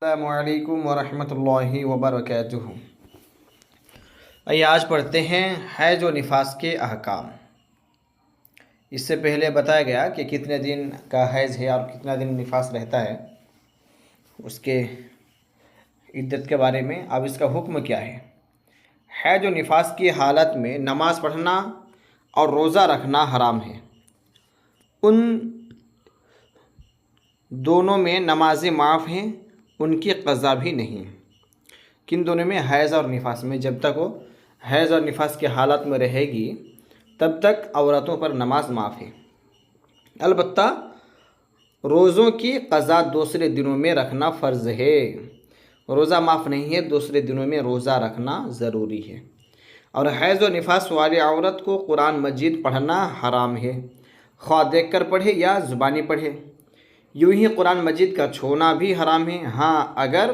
السلام علیکم ورحمۃ اللہ وبرکاتہ۔ آج پڑھتے ہیں حیض و نفاس کے احکام۔ اس سے پہلے بتایا گیا کہ کتنے دن کا حیض ہے اور کتنا دن نفاس رہتا ہے، اس کے عدت کے بارے میں۔ اب اس کا حکم کیا ہے؟ حیض و نفاس کی حالت میں نماز پڑھنا اور روزہ رکھنا حرام ہے۔ ان دونوں میں نمازیں معاف ہیں، ان کی قضا بھی نہیں۔ کن دونوں میں؟ حیض اور نفاس میں۔ جب تک وہ حیض اور نفاس کی حالت میں رہے گی تب تک عورتوں پر نماز معاف ہے۔ البتہ روزوں کی قضا دوسرے دنوں میں رکھنا فرض ہے۔ روزہ معاف نہیں ہے، دوسرے دنوں میں روزہ رکھنا ضروری ہے۔ اور حیض و نفاس والی عورت کو قرآن مجید پڑھنا حرام ہے، خواہ دیکھ کر پڑھے یا زبانی پڑھے۔ یوں ہی قرآن مجید کا چھونا بھی حرام ہے۔ ہاں، اگر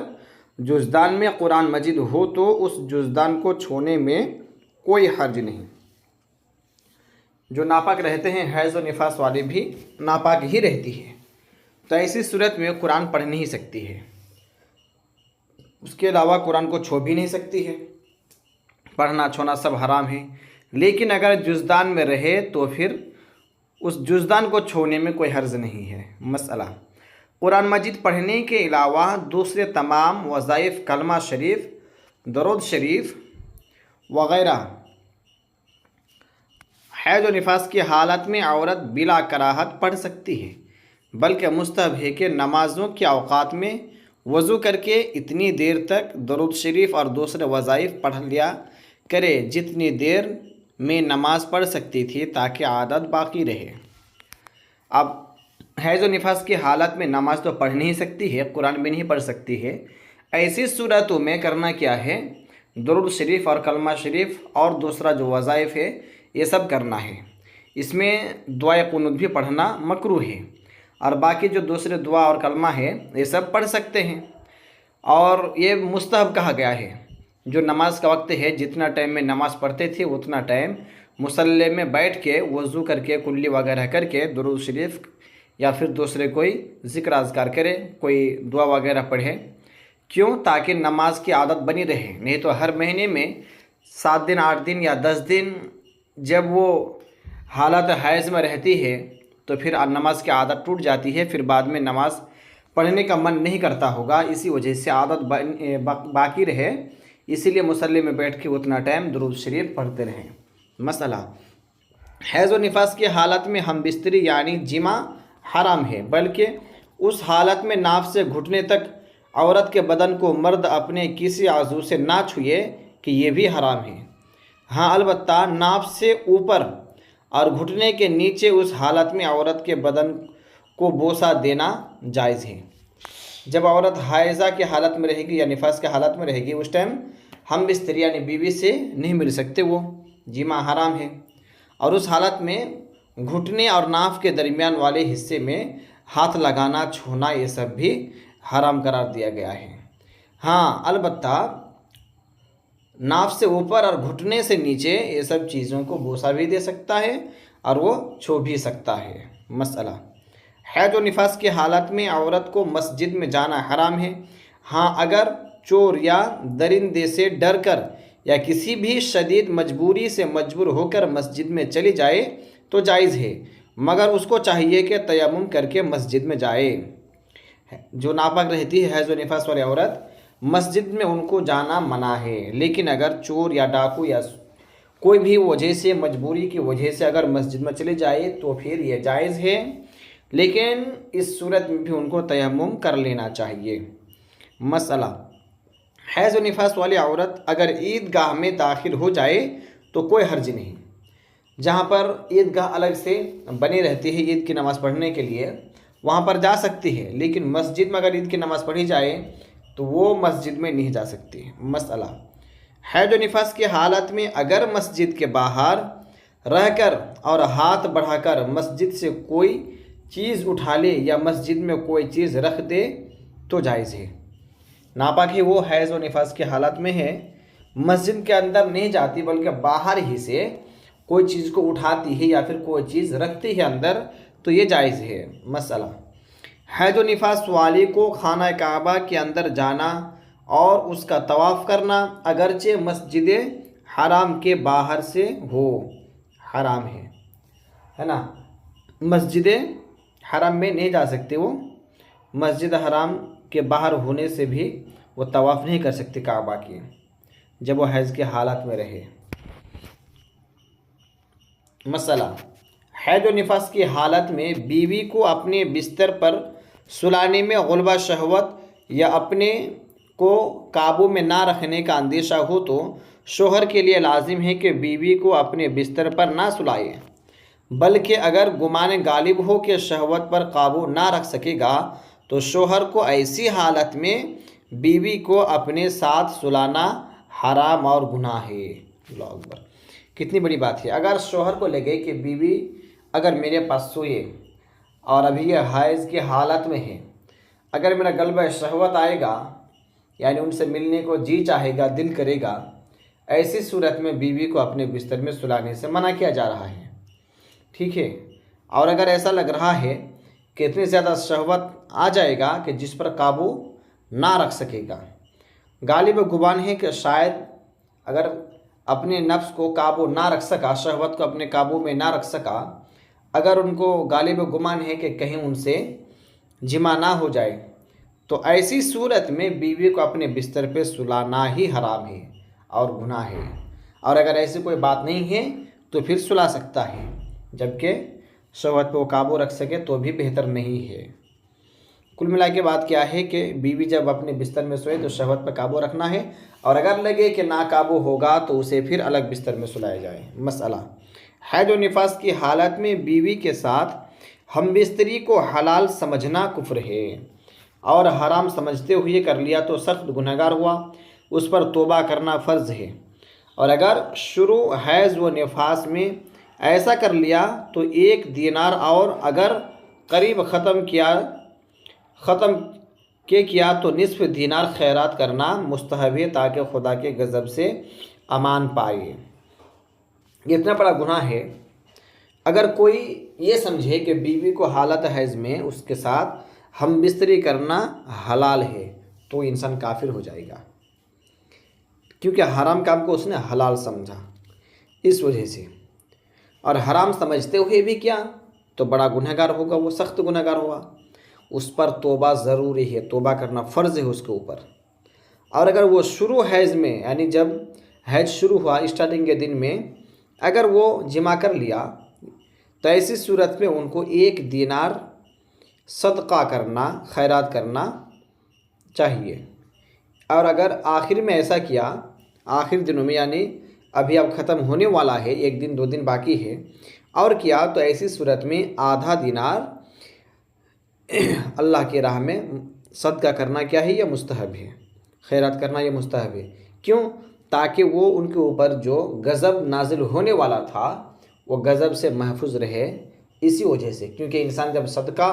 جزدان میں قرآن مجید ہو تو اس جزدان کو چھونے میں کوئی حرج نہیں۔ جو ناپاک رہتے ہیں، حیض و نفاس والی بھی ناپاک ہی رہتی ہے، تو ایسی صورت میں قرآن پڑھ نہیں سکتی ہے۔ اس کے علاوہ قرآن کو چھو بھی نہیں سکتی ہے۔ پڑھنا چھونا سب حرام ہے۔ لیکن اگر جزدان میں رہے تو پھر اس جزدان کو چھونے میں کوئی حرج نہیں ہے۔ مسئلہ: قرآن مجید پڑھنے کے علاوہ دوسرے تمام وظائف، کلمہ شریف، درود شریف وغیرہ حیض و نفاس کی حالت میں عورت بلا کراہت پڑھ سکتی ہے، بلکہ مستحب ہے کہ نمازوں کے اوقات میں وضو کر کے اتنی دیر تک درود شریف اور دوسرے وظائف پڑھ لیا کرے جتنی دیر میں نماز پڑھ سکتی تھی، تاکہ عادت باقی رہے۔ اب حیض و نفاس کی حالت میں نماز تو پڑھ نہیں سکتی ہے، قرآن بھی نہیں پڑھ سکتی ہے۔ ایسی صورتوں میں کرنا کیا ہے؟ درود شریف اور کلمہ شریف اور دوسرا جو وظائف ہے یہ سب کرنا ہے۔ اس میں دعائے قنوت بھی پڑھنا مکروہ ہے، اور باقی جو دوسرے دعا اور کلمہ ہے یہ سب پڑھ سکتے ہیں۔ اور یہ مستحب کہا گیا ہے۔ جو نماز کا وقت ہے، جتنا ٹائم میں نماز پڑھتے تھے اتنا ٹائم مصلی میں بیٹھ کے وضو کر کے کلی وغیرہ کر کے درود شریف یا پھر دوسرے کوئی ذکر اذکار کرے، کوئی دعا وغیرہ پڑھے۔ کیوں؟ تاکہ نماز کی عادت بنی رہے۔ نہیں تو ہر مہینے میں 7 دن 8 دن یا 10 دن جب وہ حالت حیض میں رہتی ہے تو پھر نماز کی عادت ٹوٹ جاتی ہے، پھر بعد میں نماز پڑھنے کا من نہیں کرتا ہوگا۔ اسی وجہ سے عادت باقی رہے، اسی لیے مصلی میں بیٹھ کے اتنا ٹائم درود شریف پڑھتے رہیں۔ مسئلہ: حیض و نفاس کی حالت میں ہم بستری یعنی جماع حرام ہے، بلکہ اس حالت میں ناف سے گھٹنے تک عورت کے بدن کو مرد اپنے کسی عضو سے نہ چھوئے کہ یہ بھی حرام ہے۔ ہاں، البتہ ناف سے اوپر اور گھٹنے کے نیچے اس حالت میں عورت کے بدن کو بوسہ دینا جائز ہے۔ جب عورت حائضہ کی حالت میں رہے گی یا نفاس کی حالت میں رہے گی، اس ٹائم ہم بستری یعنی بیوی سے نہیں مل سکتے، وہ جماع حرام ہے۔ اور اس حالت میں گھٹنے اور ناف کے درمیان والے حصے میں ہاتھ لگانا، چھونا، یہ سب بھی حرام قرار دیا گیا ہے۔ ہاں، البتہ ناف سے اوپر اور گھٹنے سے نیچے یہ سب چیزوں کو بوسہ بھی دے سکتا ہے اور وہ چھو بھی سکتا ہے۔ مسئلہ: حیض و نفاس کی حالت میں عورت کو مسجد میں جانا حرام ہے۔ ہاں، اگر چور یا درندے سے ڈر کر یا کسی بھی شدید مجبوری سے مجبور ہو کر مسجد میں چلی جائے تو جائز ہے، مگر اس کو چاہیے کہ تیمم کر کے مسجد میں جائے۔ جو ناپاک رہتی ہے حیض و نفاس والی عورت، مسجد میں ان کو جانا منع ہے۔ لیکن اگر چور یا ڈاکو یا کوئی بھی وجہ سے، مجبوری کی وجہ سے اگر مسجد میں چلے جائے تو پھر یہ جائز ہے، لیکن اس صورت میں بھی ان کو تیمم کر لینا چاہیے۔ مسئلہ: حیض و نفاس والی عورت اگر عیدگاہ میں داخل ہو جائے تو کوئی حرج نہیں۔ جہاں پر عیدگاہ الگ سے بنی رہتی ہے عید کی نماز پڑھنے کے لیے، وہاں پر جا سکتی ہے، لیکن مسجد میں اگر عید کی نماز پڑھی جائے تو وہ مسجد میں نہیں جا سکتی۔ مسئلہ: حیض و نفاس کی حالت میں اگر مسجد کے باہر رہ کر اور ہاتھ بڑھا کر مسجد سے کوئی چیز اٹھا لے یا مسجد میں کوئی چیز رکھ دے تو جائز ہے۔ ناپاک ہے، وہ حیض و نفاس کی حالت میں ہے، مسجد کے اندر نہیں جاتی بلکہ باہر ہی سے کوئی چیز کو اٹھاتی ہے یا پھر کوئی چیز رکھتی ہے اندر، تو یہ جائز ہے۔ مسئلہ: حیض و نفاس والی کو خانہ کعبہ کے اندر جانا اور اس کا طواف کرنا اگرچہ مسجد حرام کے باہر سے ہو حرام ہے نا، مسجد حرام میں نہیں جا سکتے، وہ مسجد حرام کے باہر ہونے سے بھی وہ طواف نہیں کر سکتے کعبہ کی جب وہ حیض کے حالت میں رہے۔ مسئلہ، حیض و نفاس کی حالت میں بیوی کو اپنے بستر پر سلانے میں غلبہ شہوت یا اپنے کو قابو میں نہ رکھنے کا اندیشہ ہو تو شوہر کے لیے لازم ہے کہ بیوی کو اپنے بستر پر نہ سلائے، بلکہ اگر گمان غالب ہو کہ شہوت پر قابو نہ رکھ سکے گا تو شوہر کو ایسی حالت میں بیوی کو اپنے ساتھ سلانا حرام اور گناہ ہے۔ اللہ اکبر، کتنی بڑی بات ہے۔ اگر شوہر کو لگے کہ بیوی اگر میرے پاس سوئے اور ابھی یہ حیض کی حالت میں ہے، اگر میرا غلبہ شہوت آئے گا یعنی ان سے ملنے کو جی چاہے گا، دل کرے گا، ایسی صورت میں بیوی کو اپنے بستر میں سلانے سے منع کیا جا رہا ہے، ٹھیک ہے۔ اور اگر ایسا لگ رہا ہے کہ اتنی زیادہ شہوت آ جائے گا کہ جس پر قابو نہ رکھ سکے گا، غالب گمان ہے کہ شاید اگر اپنے نفس کو قابو نہ رکھ سکا، شہوت کو اپنے قابو میں نہ رکھ سکا، اگر ان کو غالب گمان ہے کہ کہیں ان سے جمع نہ ہو جائے، تو ایسی صورت میں بیوی کو اپنے بستر پہ سلانا ہی حرام ہے اور گناہ ہے۔ اور اگر ایسی کوئی بات نہیں ہے تو پھر سلا سکتا ہے، جبکہ شہوت پہ وہ قابو رکھ سکے تو بھی بہتر نہیں ہے۔ کل ملا کے بات کیا ہے کہ بیوی جب اپنے بستر میں سوئے تو شہوت پہ قابو رکھنا ہے، اور اگر لگے کہ ناقابو ہوگا تو اسے پھر الگ بستر میں سلایا جائے۔ مسئلہ، حیض و نفاس کی حالت میں بیوی کے ساتھ ہم بستری کو حلال سمجھنا کفر ہے، اور حرام سمجھتے ہوئے کر لیا تو سخت گنہگار ہوا، اس پر توبہ کرنا فرض ہے۔ اور اگر شروع حیض و نفاس میں ایسا کر لیا تو 1 دینار، اور اگر قریب ختم کیا تو نصف دینار خیرات کرنا مستحب ہے تاکہ خدا کے غضب سے امان پائے۔ یہ اتنا بڑا گناہ ہے۔ اگر کوئی یہ سمجھے کہ بیوی کو حالت حیض میں اس کے ساتھ ہم بستری کرنا حلال ہے تو انسان کافر ہو جائے گا، کیونکہ حرام کام کو اس نے حلال سمجھا اس وجہ سے، اور حرام سمجھتے ہوئے بھی کیا تو بڑا گنہگار ہوگا، وہ سخت گنہگار ہوا، اس پر توبہ ضروری ہے، توبہ کرنا فرض ہے اس کے اوپر۔ اور اگر وہ شروع حیض میں یعنی جب حیض شروع ہوا اسٹارٹنگ کے دن میں اگر وہ جمع کر لیا تو ایسی صورت میں ان کو 1 دینار صدقہ کرنا، خیرات کرنا چاہیے۔ اور اگر آخر میں ایسا کیا، آخر دنوں میں یعنی ابھی اب ختم ہونے والا ہے، 1 دن 2 دن باقی ہے، اور کیا تو ایسی صورت میں آدھا دینار اللہ کی راہ میں صدقہ کرنا کیا ہے، یہ مستحب ہے، خیرات کرنا یہ مستحب ہے۔ کیوں؟ تاکہ وہ ان کے اوپر جو غضب نازل ہونے والا تھا وہ غضب سے محفوظ رہے، اسی وجہ سے، کیونکہ انسان جب صدقہ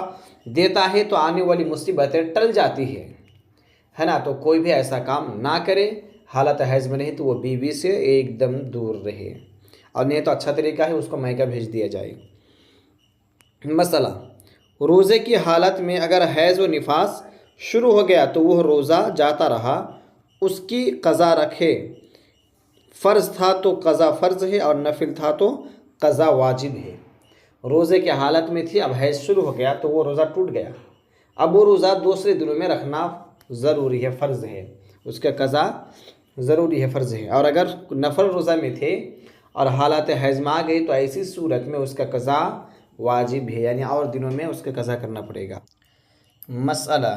دیتا ہے تو آنے والی مصیبتیں ٹل جاتی ہے نا، تو کوئی بھی ایسا کام نہ کرے، حالت حیض میں نہیں تو وہ بیوی سے ایک دم دور رہے، اور نہیں تو اچھا طریقہ ہے اس کو میکہ بھیج دیا جائے۔ مسئلہ، روزے کی حالت میں اگر حیض و نفاس شروع ہو گیا تو وہ روزہ جاتا رہا، اس کی قضا رکھے، فرض تھا تو قضا فرض ہے اور نفل تھا تو قضا واجب ہے۔ روزے کی حالت میں تھی، اب حیض شروع ہو گیا تو وہ روزہ ٹوٹ گیا، اب وہ روزہ دوسرے دنوں میں رکھنا ضروری ہے، فرض ہے، اس کا قضا ضروری ہے، فرض ہے۔ اور اگر نفل روزہ میں تھے اور حالت حیض میں آ گئی تو ایسی صورت میں اس کا قضا واجب ہے، یعنی اور دنوں میں اس کا قضا کرنا پڑے گا۔ مسئلہ،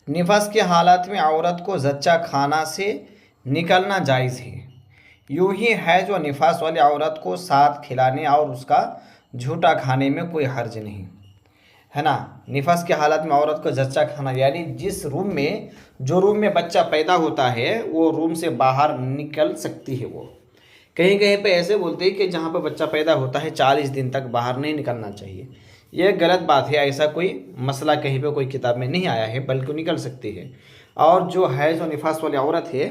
نفاس کی حالت میں عورت کو زچہ کھانا سے نکلنا جائز ہے، یوں ہی حیض و نفاس والی عورت کو ساتھ کھلانے اور اس کا جھوٹا کھانے میں کوئی حرج نہیں ہے نا۔ نفاس کی حالت میں عورت کو زچہ کھانا یعنی جس روم میں جو روم میں بچہ پیدا ہوتا ہے وہ روم سے باہر نکل سکتی ہے، وہ کہیں کہیں پہ ایسے بولتے ہیں کہ جہاں پہ بچہ پیدا ہوتا ہے 40 دن تک باہر نہیں نکلنا چاہیے، یہ غلط بات ہے، ایسا کوئی مسئلہ کہیں پہ کوئی کتاب میں نہیں آیا ہے، بلکہ نکل سکتی ہے۔ اور جو حیض و نفاس والی عورت ہے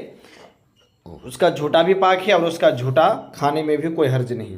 اس کا جھوٹا بھی پاک ہے اور اس کا جھوٹا کھانے میں بھی کوئی حرج نہیں۔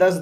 10